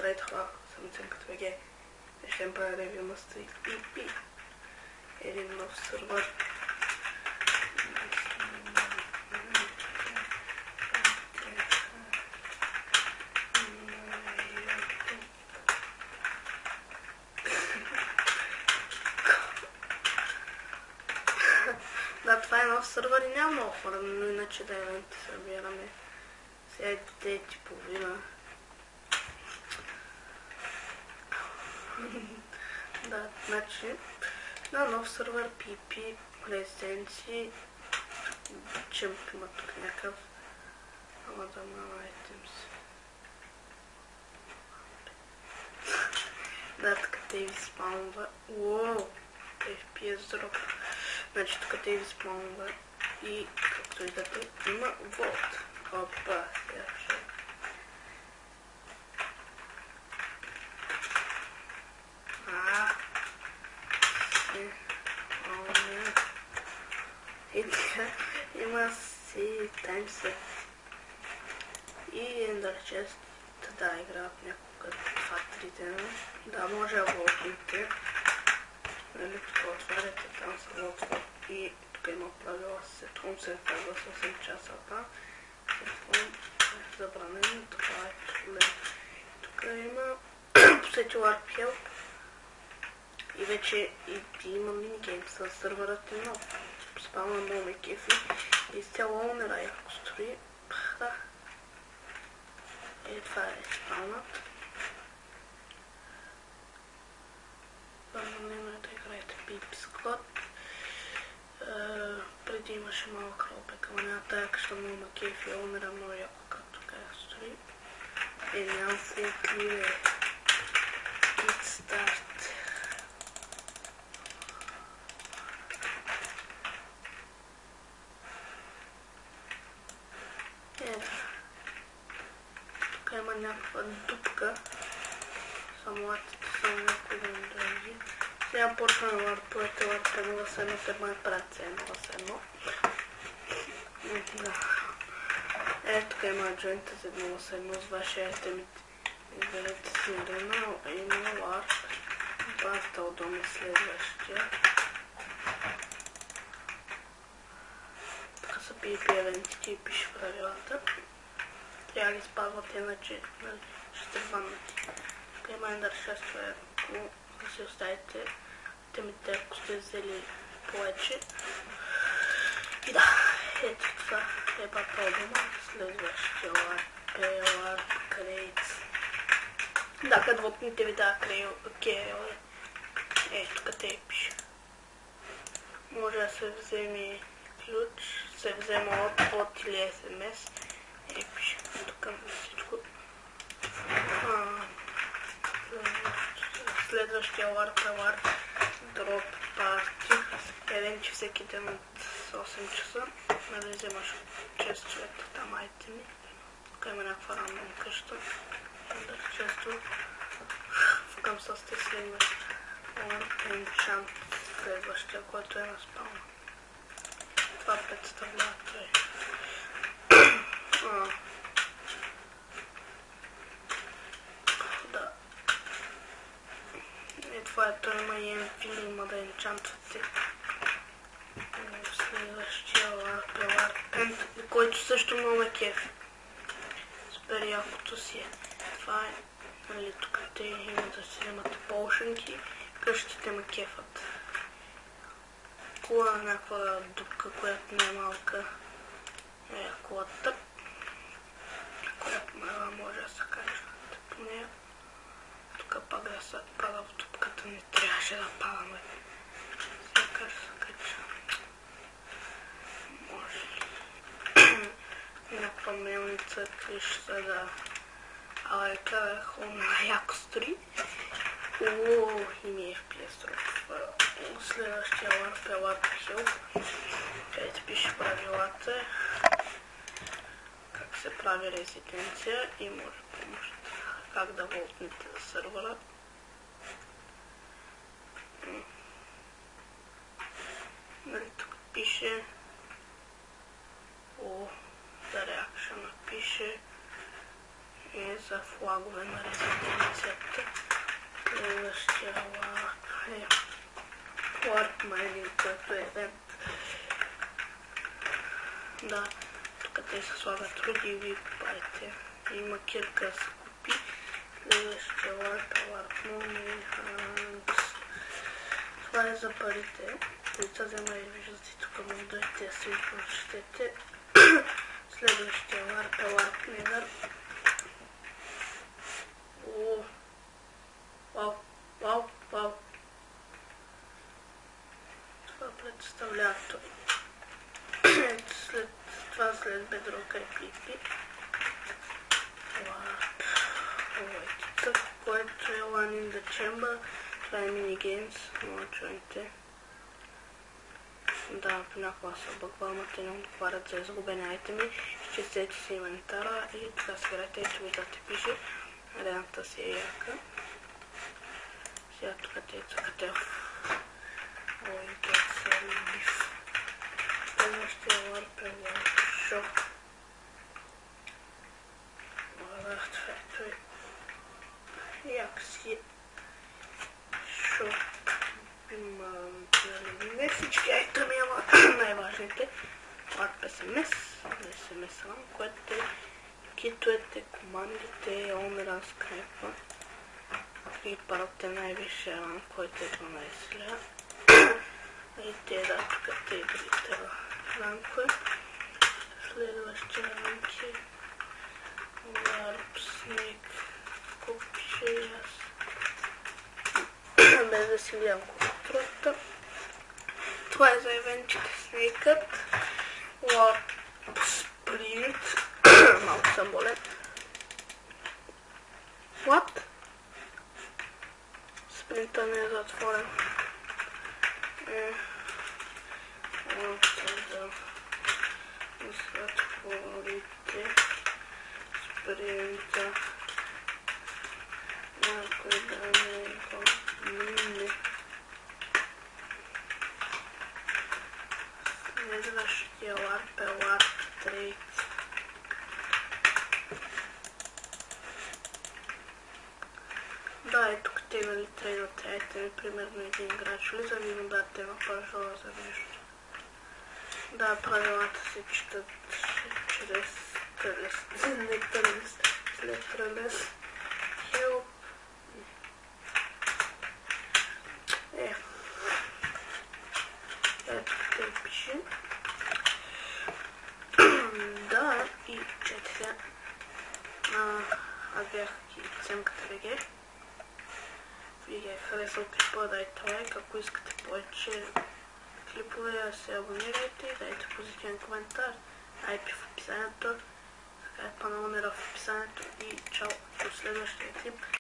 Здравейте хора, съм Ценкът ВГ. Ще им правя ревю на Street PP. Един нов сървър. Да, това е нов сървър и няма много хора, но иначе да евенти събираме. Сега е 9:30. Да, значи на нов сървър PP, резиденции, чемп има тук някакъв, ама да малайтим се. Да, така те ви спаунва. Уоу, FPS дроп. Значи тук те ви спаунва и както виждате има волт. Опа, сега ще. И така, има си таймсет и Ender Chest, да играят някога 2-3 дена. Да, може да волтните. Нали, тук отваряте, там са волтва и тук има правила сетрон, се казва с 8 часа. Сетрон е забранен, това е проблем. Тук има посетил RPL и вече има минигейм с сървърът и нов. Спална много ме кефи и изцяло онера яко строи. Да. Това е спалнат. Забранено е да играете PP Squad. Преди имаше малък ролбек, ама няма тая къща много ме кефи, онера много яко както как строи. Нямам се кливе. Git start. Тук има някаква дупка. Самолатите са някакви да ми държи. Сега почваме въртовете върта 0-1, те ме правят 0-1. Тук има джойнта за 0-1 с вашия етемите. Изберете си арена, има ларп. Баста удобно следващия. Тук са PP евентите и пише правилата. Трябва да ги спазвате, иначе ще сте ваннати. Тук има Ender Chest, ако да си оставите темите, ако сте взели повече. И да, ето това е бата дома. Следващия ларп, крейц. Да, като вотните ви дава кейл. Тук те пише. Може да се вземе ключ, се взема от или SMS. Пише тук всичко. Следващия ларп е ларп дроп парти. Евенти всеки ден от 8 часа. Нали вземаш 6 човека там айтеми. Тук има някаква рандом къща. Често вкъм с те следващия енчант, следващия, който е на спална. Това представлява той. Да. Това е той, има и енфил, има да енчантвате. Следващия ларп, който също много ме кефи. Супер якото си е. Това е, нали, тук те имат да си вземате полшенки, къщите ме кефат. Кула на някаква дупка, която не е малка, е кулата, която може да се качва по нея. Тук пак да се пада в дупката, не трябваше да падаме. Сега как се кача? Може ли? Някаква мелница, клишта да... Але къде хона яко стори. Уоу, и ми е FPS дроп. Следващия ларп е ларп хил. Където пише правилата. Как се прави резиденция и може помощ. Как да волтнете за сървъра. Нали тук пише... Да реакшена пише... Yes, за флагове на резиденцията. Следващия ларп е Warp Mining, който е евент. Да, тук те се слагат руди и ви купайте. Има кирка да се купи. Следващия ларп е Warp Moon. Това е за парите. Лица взема и виждате тук му дойте да си прочетете. Следващия ларп е Warp Nether. Вау. Това представлява той. След бедрока и пипи. Лайките, който е One in the Chamber. Това е минигеймс, но чуйте. Да, понякога се обърква, ама те не отговарят за изгубени айтеми. Изчистете си инвентара и така се играйте, ето виждате пише. Арената си е яка. Сега тук те цъкате биф. Следващия ларп е Workshop. Як си шоп. Не всички айтеми, ама най-важните. Ларп SMS, което е китовете, командите, онран скрепа. И парата най-висшия ранг, който е 12 ля. И те да, тук те и другите ранкове. Следващия ранг е Warp Snake. Купче аз. Без да си гледам контролата. Това е за евентите Snake-ът. Warp Sprint. Малко съм болен. What? Спринта не е затворен. Затворите спринта. Някой да не го мине. Следващия ларп е Warp Trade. Да, ето тук те нали трейдвате айтеми, примерно един играч влиза и му дадете на пържола за нещо. Да, правилата се четат чрез след прелез. Help. Ето те пише. Да, и чете сега. Аз бях и цемката ВГ. Ви харесал клипа, дайте лайк, ако искате повече клипове, се абонирайте и дайте позитивен коментар. IP в описанието, Skype номера в описанието и чао до следващия клип.